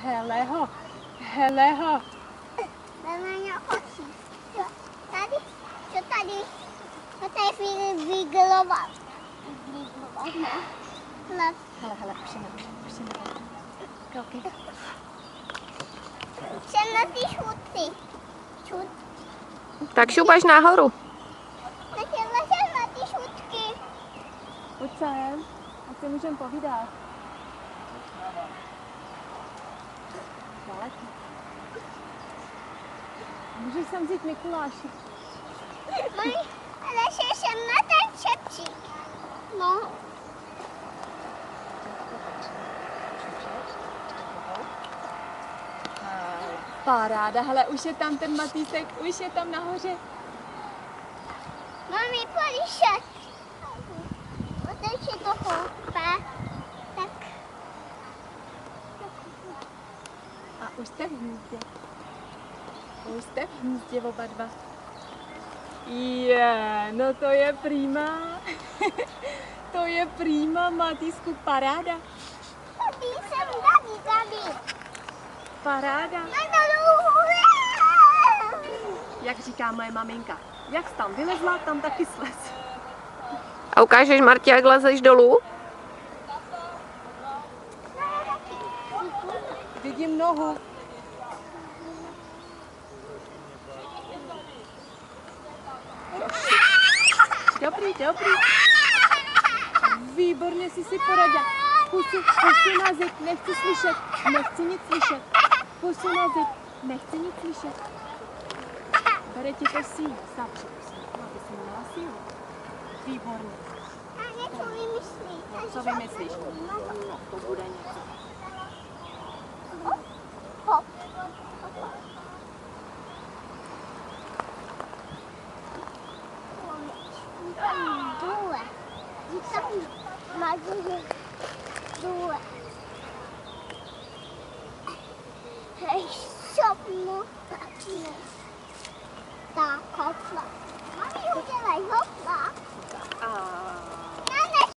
Heleho, Heleho. Normálně očí. Tady, co tady? To tady vygloval. Hele, už je na kroky. Jsem na ty šuty. Tak šup až nahoru. Jsem na ty šutky. Pojď sem, ať si můžeme povídat. Daleko. Můžeš sem vzít Mikuláši. Mami, ale jsem na ten čepčík. No. Paráda, hele, už je tam ten Matýsek, už je tam nahoře. Mami, políšet. Oteč je to chopá. Tak. A už jste v hnízdě. Už jste v hnízdě oba dva. No to je prima. To je prima, Matýsku, paráda. Tady jsem tady. Paráda. Jak říká moje maminka, jak jsi tam vylezla, tam taky slez. A ukážeš Martě, jak lezeš dolů? Vidím nohu. Dobrý. Výborně jsi si poradila. Pusu na zip, nechci slyšet, nechci nic slyšet. Pusu na zip, nechci nic slyšet. Bere ti to sílu, zapři, aby si měla sílu. Výborně. A něco vymyslí. Co vymyslíš? No, to bude něco. Hop. Dole. Dole. Hej, šopnu. Tak, hopla. Mami, udělej hopla.